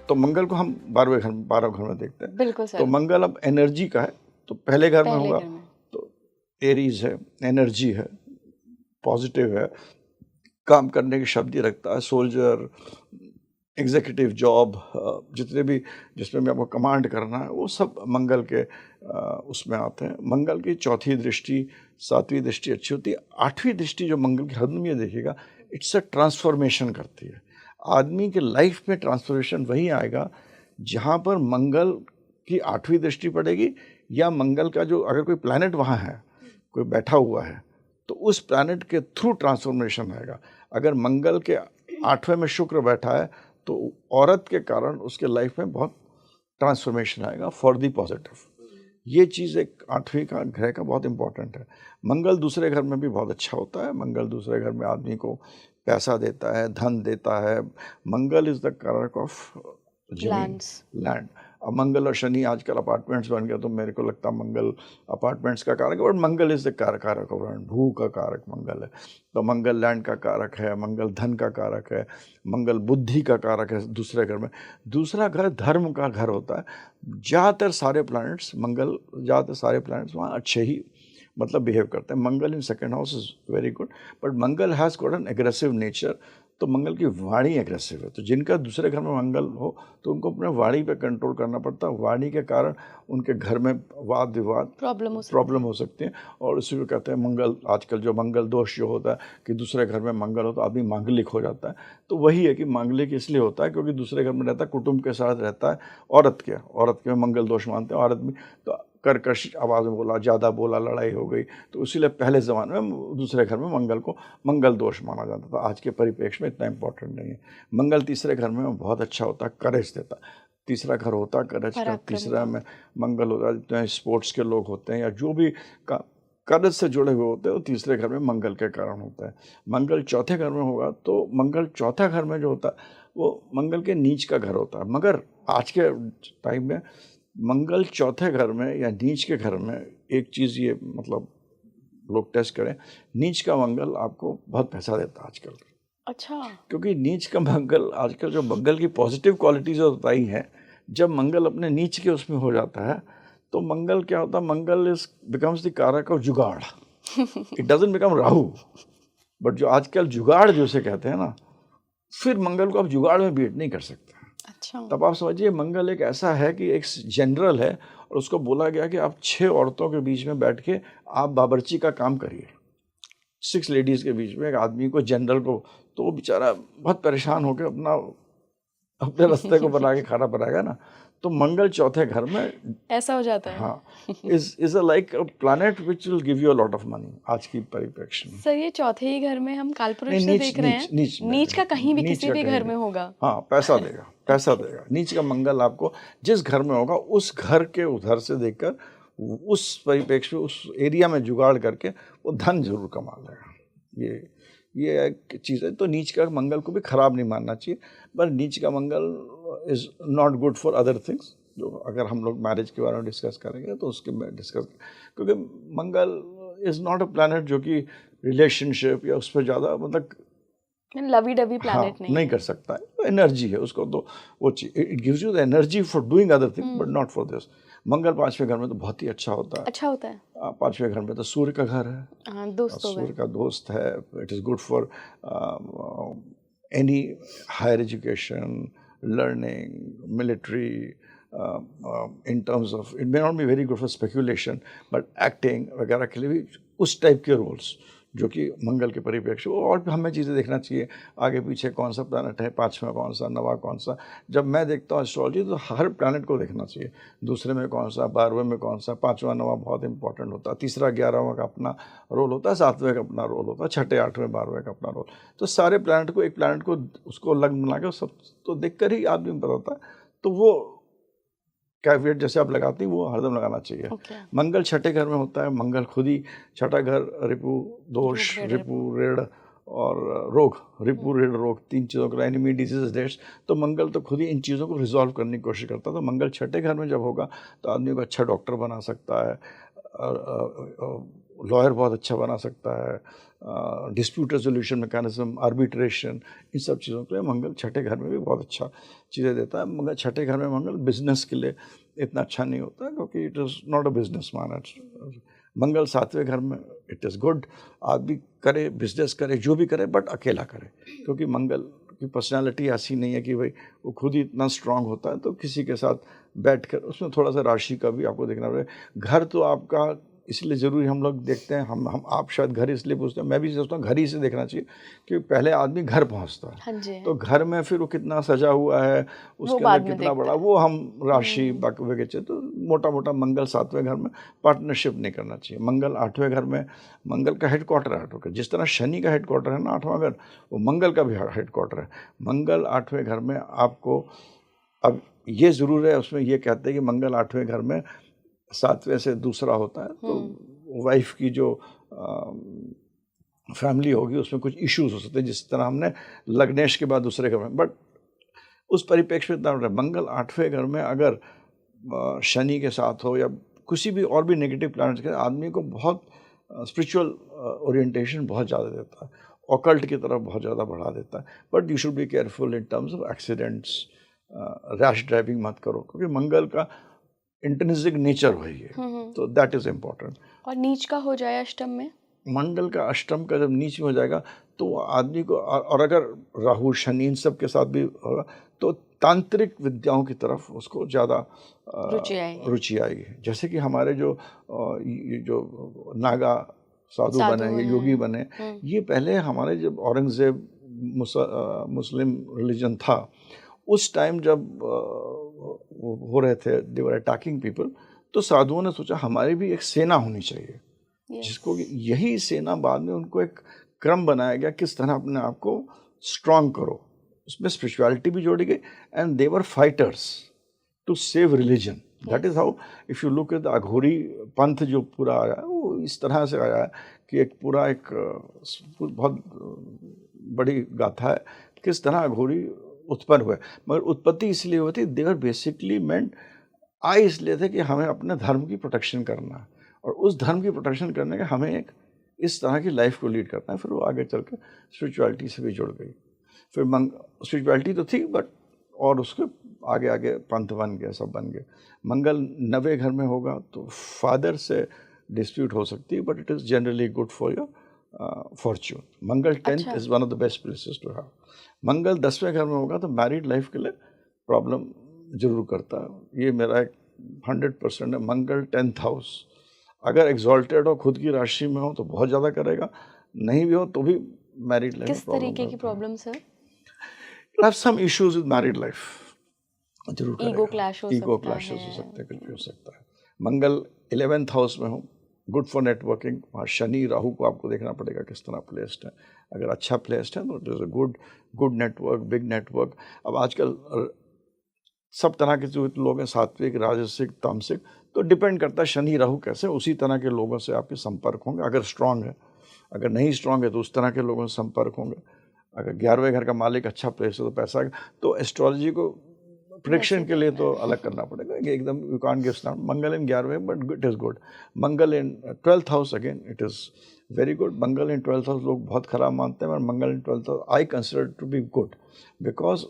तो मंगल को हम 12 घर में देखते हैं। बिल्कुल सर। तो मंगल अब एनर्जी का है, तो पहले घर में पहले होगा घर में। तो एरीज है, एनर्जी है, पॉजिटिव है, काम करने की शक्ति रखता है, सोल्जर, एग्जीक्यूटिव जॉब, जितने भी जिसमें भी आपको कमांड करना है वो सब मंगल के उसमें आते हैं। मंगल की चौथी दृष्टि, सातवीं दृष्टि अच्छी होती है। आठवीं दृष्टि जो मंगल की, हद में ये देखिएगा, इट्स अ ट्रांसफॉर्मेशन करती है। आदमी के लाइफ में ट्रांसफॉर्मेशन वही आएगा जहाँ पर मंगल की आठवीं दृष्टि पड़ेगी, या मंगल का जो अगर कोई प्लैनेट वहाँ है, कोई बैठा हुआ है, तो उस प्लैनेट के थ्रू ट्रांसफॉर्मेशन आएगा। अगर मंगल के 8वें में शुक्र बैठा है तो औरत के कारण उसके लाइफ में बहुत ट्रांसफॉर्मेशन आएगा फॉर दी पॉजिटिव। ये चीज़ एक 8वीं का ग्रह का बहुत इंपॉर्टेंट है। मंगल दूसरे घर में भी बहुत अच्छा होता है। मंगल दूसरे घर में आदमी को पैसा देता है, धन देता है। मंगल इज द कारक ऑफ जमीन, लैंड। अब मंगल और शनि आजकल अपार्टमेंट्स बन गया, तो मेरे को लगता है मंगल अपार्टमेंट्स का कारक है, बट मंगल इज द कारक ऑफ लैंड, भू का कारक मंगल है। तो मंगल लैंड का कारक है, मंगल धन का कारक है, मंगल बुद्धि का कारक है दूसरे घर में। दूसरा घर धर्म का घर होता है। ज़्यादातर सारे प्लैनेट्स वहाँ अच्छे ही मतलब बिहेव करते हैं। Mangal in second house is very good, but Mangal has got an aggressive nature. तो मंगल की वाणी एग्रेसिव है। तो जिनका दूसरे घर में मंगल हो तो उनको अपने वाणी पे कंट्रोल करना पड़ता है। वाणी के कारण उनके घर में वाद विवाद प्रॉब्लम हो सकती है। और इसी को कहते हैं मंगल, आजकल जो मंगल दोष जो होता है कि दूसरे घर में मंगल हो तो आदमी मांगलिक हो जाता है। तो वही है कि मांगलिक इसलिए होता है क्योंकि दूसरे घर में रहता है, कुटुंब के साथ रहता है। औरत के मंगल दोष मानते हैं। औरत भी तो कर्कश आवाज़ में बोला, ज़्यादा बोला, लड़ाई हो गई, तो इसीलिए पहले ज़माने में दूसरे घर में मंगल को मंगल दोष माना जाता था। आज के परिप्रेक्ष्य में इतना इम्पोर्टेंट नहीं है। मंगल तीसरे घर में बहुत अच्छा होता है, करेज देता है। तीसरा घर होता है करेज का। तीसरा में मंगल होता है, जितने स्पोर्ट्स के लोग होते हैं या जो भी करेज से जुड़े हुए होते हैं, वो तीसरे घर में मंगल के कारण होता है। मंगल चौथे घर में होगा तो मंगल चौथा घर में जो होता है वो मंगल के नीच का घर होता है। मगर आज के टाइम में मंगल चौथे घर में या नीच के घर में एक चीज़ ये मतलब लोग टेस्ट करें, नीच का मंगल आपको बहुत पैसा देता है आजकल। अच्छा। क्योंकि नीच का मंगल, आजकल जो मंगल की पॉजिटिव क्वालिटीज बताई हैं, जब मंगल अपने नीच के उसमें हो जाता है तो मंगल क्या होता है, मंगल इज बिकम्स द कारक ऑफ जुगाड़। It doesn't become Rahu, but जो आजकल जुगाड़ जो से कहते हैं ना, फिर मंगल को आप जुगाड़ में बीट नहीं कर सकते। अच्छा। तब आप समझिए मंगल एक ऐसा है कि एक जनरल है और उसको बोला गया कि आप 6 औरतों के बीच में बैठ के आप बावर्ची का काम करिए। 6 लेडीज़ के बीच में एक आदमी को, जनरल को, तो वो बेचारा बहुत परेशान होकर अपने रास्ते को बना के खाना बनाएगा ना। तो मंगल चौथे घर में ऐसा हो जाता है। हाँ, is a like a planet which will give you a lot of money आज की परिप्रेक्ष्य में। सर ये चौथे ही घर में हम कालपुरुष से देख रहे हैं। नीच का कहीं भी किसी भी घर में होगा, हाँ, पैसा देगा। नीच का मंगल आपको जिस घर में होगा उस घर के उधर से देखकर उस परिप्रेक्ष्य में उस एरिया में जुगाड़ करके वो धन जरूर कमा लेगा। ये एक चीज़ है। तो नीच का मंगल को भी खराब नहीं मानना चाहिए, पर नीच का Mangal is not good for other things. जो अगर हम लोग मैरिज के बारे में डिस्कस करेंगे तो उसके में डिस्कस, क्योंकि मंगल इज़ नॉट अ प्लैनेट जो कि रिलेशनशिप या उस पर ज़्यादा मतलब लवी डवी प्लैनेट नहीं कर सकता है। एनर्जी है उसको, तो वो चीज it gives you the energy for doing other thing but not for this. Mangal 5वें घर में तो बहुत ही अच्छा होता है। 5वें घर में तो सूर्य का घर है, सूर्य का दोस्त है। It is good for any higher education, learning, military, in terms of it may not be very good for speculation, but acting वगैरह के लिए भी उस टाइप के रोल्स जो कि मंगल के परिप्रेक्ष्य। और भी हमें चीज़ें देखना चाहिए, आगे पीछे कौन सा प्लैनेट है, 5वां कौन सा, 9वां कौन सा। जब मैं देखता हूँ एस्ट्रोलॉजी तो हर प्लैनेट को देखना चाहिए, दूसरे में कौन सा, 12वें में कौन सा, 5वां 9वां बहुत इंपॉर्टेंट होता है, तीसरा 11वां का अपना रोल होता है, 7वें का अपना रोल होता है, 6ठे 8वें 12वें का अपना रोल। तो सारे प्लैनेट को, एक प्लैनेट को उसको अलग बना के सब तो देख कर ही आदमी पता होता है। तो वो कैविएट जैसे आप लगाती हैं वो हरदम लगाना चाहिए। मंगल 6ठे घर में होता है। मंगल खुद ही 6ठा घर रिपु दोष, रिपु ऋण और रोग, रिपु ऋण रोग, 3 चीज़ों का, एनिमी, डिजीज, डेट्स। तो मंगल तो खुद ही इन चीज़ों को रिजॉल्व करने की कोशिश करता है। तो मंगल 6ठे घर में जब होगा तो आदमी को अच्छा डॉक्टर बना सकता है, लॉयर बहुत अच्छा बना सकता है, डिस्प्यूट रेजोल्यूशन मैकेनिज्म, आर्बिट्रेशन, इन सब चीज़ों के लिए मंगल छठे घर में भी बहुत अच्छा चीज़ें देता है। मगर छठे घर में मंगल बिजनेस के लिए इतना अच्छा नहीं होता, क्योंकि it is not a business man. Mangal सातवें घर में इट इज़ गुड, आदमी करे, बिजनेस करे, जो भी करे, बट अकेला करे, क्योंकि मंगल की पर्सनालिटी ऐसी नहीं है कि भाई वो खुद ही इतना स्ट्रांग होता है, तो किसी के साथ बैठ कर उसमें थोड़ा सा राशि का भी आपको देखना पड़ेगा। घर तो आपका इसलिए ज़रूरी हम लोग देखते हैं, हम आप शायद घर इसलिए पूछते हैं, मैं भी सोचता हूँ घर ही से देखना चाहिए, कि पहले आदमी घर पहुँचता है। हाँ जी। तो घर में फिर वो कितना सजा हुआ है, उसके अंदर कितना बड़ा, वो हम राशि बाकी वगैरह चाहिए। तो मोटा मोटा मंगल सातवें घर में पार्टनरशिप नहीं करना चाहिए। मंगल आठवें घर में, मंगल का हेडक्वार्टर है आठवें घर, जिस तरह शनि का हेडक्वार्टर है ना आठवां घर, वो मंगल का भी हेडक्वार्टर है। मंगल आठवें घर में आपको, अब ये ज़रूर है, उसमें ये कहते हैं कि मंगल आठवें घर में सातवें से दूसरा होता है, तो वाइफ की जो फैमिली होगी उसमें कुछ इश्यूज हो सकते हैं, जिस तरह हमने लग्नेश के बाद दूसरे घर में, बट उस परिप्रेक्ष्य में इतना मंगल आठवें घर में अगर शनि के साथ हो या किसी भी और भी नेगेटिव प्लैनेट्स के, आदमी को बहुत स्पिरिचुअल ओरिएंटेशन बहुत ज़्यादा देता है, ऑकल्ट की तरफ बहुत ज़्यादा बढ़ा देता है। But you should be careful in terms of accidents, rash driving मत करो, क्योंकि मंगल का इंटर्निस्टिक नेचर वही है, तो दैट इज़ इम्पोर्टेंट। और नीच का हो जाए अष्टम में, मंगल का अष्टम का जब नीच में हो जाएगा तो आदमी को, और अगर राहु शनि इन सब के साथ भी होगा, तो तांत्रिक विद्याओं की तरफ उसको ज़्यादा रुचि आएगी। जैसे कि हमारे जो नागा साधु बने या योगी बने, ये पहले हमारे जब औरंगजेब मुस्लिम रिलीजन था, उस टाइम जब हो रहे थे, दे वर अटैकिंग पीपल, तो साधुओं ने सोचा हमारी भी एक सेना होनी चाहिए, जिसको यही सेना बाद में उनको एक क्रम बनाया गया, किस तरह अपने आप को स्ट्रांग करो, उसमें स्पिरिचुअलिटी भी जोड़ी गई, and they were fighters to save religion. That is how, if you look at the Aghori panth जो पूरा आया है, वो इस तरह से आया है कि एक पूरा एक बहुत बड़ी गाथा है किस तरह अघोरी उत्पन्न हुए। मगर उत्पत्ति इसलिए हुई थी, दे वर बेसिकली मेंट, आए इसलिए थे कि हमें अपने धर्म की प्रोटेक्शन करना है, और उस धर्म की प्रोटेक्शन करने का हमें एक इस तरह की लाइफ को लीड करना है। फिर वो आगे चल के स्पिरिचुअलिटी से भी जुड़ गई। फिर स्पिरिचुअलिटी तो थी, बट और उसके आगे आगे पंथ बन गया, सब बन गए। मंगल 9वें घर में होगा तो फादर से डिस्प्यूट हो सकती है, but it is generally good for your fortune. Mangal 10th is one of the best places to have. Mangal 10वें घर में होगा तो मैरिड लाइफ के लिए प्रॉब्लम जरूर करता है। ये मेरा एक 100% है। मंगल 10th हाउस अगर एग्जॉल्टेड हो, खुद की राशि में हो, तो बहुत ज़्यादा करेगा, नहीं भी हो तो भी मैरिड लाइफ किस तरीके की problem sir? Have some issues with married life, जरूर करेगा। ईगो क्लैश हो सकते हैं, कुछ भी हो सकता है। मंगल 11th हाउस में हो, गुड फॉर नेटवर्किंग। वहाँ शनि राहु को आपको देखना पड़ेगा किस तरह प्लेस्ड है। अगर अच्छा प्लेस्ड है तो it is a good network, big network. अब आजकल सब तरह के जो लोग हैं, सात्विक, राजसिक, तामसिक, तो डिपेंड करता है शनि राहु कैसे, उसी तरह के लोगों से आपके संपर्क होंगे। अगर स्ट्रांग है, अगर नहीं स्ट्रांग है तो उस तरह के लोगों से संपर्क होंगे। अगर 11वें घर का मालिक अच्छा प्लेस है तो पैसा, तो एस्ट्रोलॉजी को प्रेडिक्शन के लिए तो अलग करना पड़ेगा एकदम। You can't give start Mangal in 11वें, but it is good. Mangal in 12th house, again it is very good. Mangal in 12th house लोग बहुत खराब मानते हैं, पर Mangal in 12th house I consider to be good, because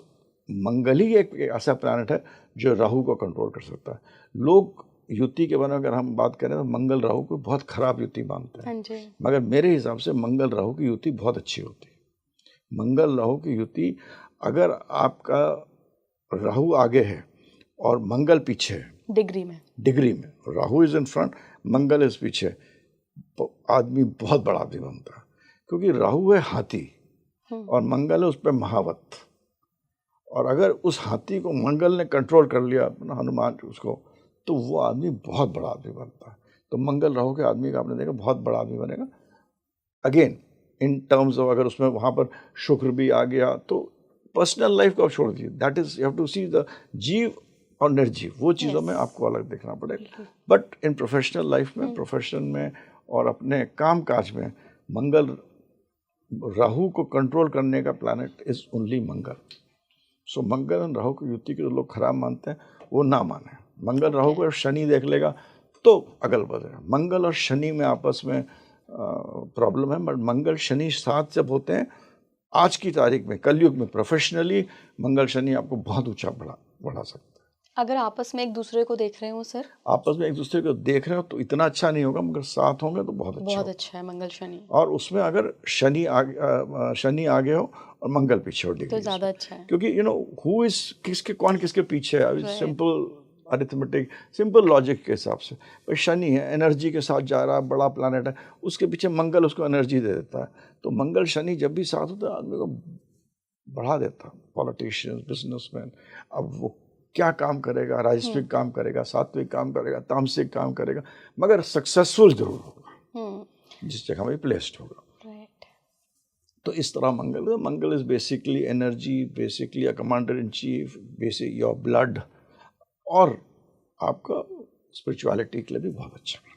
Mangal ही एक ऐसा प्लैनेट है जो राहु को कंट्रोल कर सकता है। लोग युति के बारे में अगर हम बात करें तो मंगल राहु को बहुत खराब युति मानते हैं, मगर मेरे हिसाब से मंगल राहु की युति बहुत अच्छी होती है। मंगल राहु की युति, अगर आपका राहु आगे है और मंगल पीछे है, डिग्री में Rahu is in front, Mangal is पीछे, तो आदमी बहुत बड़ा आदमी बनता है, क्योंकि राहु है हाथी और मंगल है उस पर महावत। और अगर उस हाथी को मंगल ने कंट्रोल कर लिया अपना, हनुमान उसको, तो वो आदमी बहुत बड़ा आदमी बनता है। तो मंगल राहु के आदमी का आपने देखा बहुत बड़ा आदमी बनेगा। अगेन इन टर्म्स ऑफ, अगर उसमें वहाँ पर शुक्र भी आ गया तो पर्सनल लाइफ को आप छोड़ दीजिए, that is you have to see the जीव और निर्जीव, वो चीज़ों में आपको अलग देखना पड़ेगा। बट इन प्रोफेशनल लाइफ में, प्रोफेशन में और अपने काम काज में, मंगल राहु को कंट्रोल करने का प्लैनेट इज ओनली मंगल। सो मंगल और राहु की युति के जो लोग खराब मानते हैं वो ना माने। मंगल राहु को शनि देख लेगा तो अगल बगल। मंगल और शनि में आपस में प्रॉब्लम है। बट मंगल शनि साथ जब होते हैं आज की तारीख में, कलयुग में, प्रोफेशनली मंगल शनि आपको बहुत ऊंचा बढ़ा सकता है। अगर आपस में एक दूसरे को देख रहे हो सर, आपस में एक दूसरे को देख रहे हो तो इतना अच्छा नहीं होगा, मगर साथ होंगे तो बहुत अच्छा है मंगल शनि। और उसमें अगर शनि आगे हो और मंगल पीछे हो तो ज़्यादा अच्छा है, क्योंकि हु इज कौन किसके पीछे है, सिंपल अरिथमेटिक, सिंपल लॉजिक के हिसाब से। पर शनि है, एनर्जी के साथ जा रहा है, बड़ा प्लानट है, उसके पीछे मंगल उसको एनर्जी दे देता है। तो मंगल शनि जब भी साथ होता है आदमी को बढ़ा देता है। पॉलिटिशियंस, बिजनेसमैन, अब वो क्या काम करेगा, राजस्विक काम करेगा, सात्विक काम करेगा, तामसिक काम करेगा, मगर सक्सेसफुल जरूर होगा, जिस जगह में प्लेस्ड होगा। तो इस तरह Mangal is basically energy, basically a commander in chief, basic your blood, और आपका स्पिरिचुअलिटी के लिए भी बहुत अच्छा है।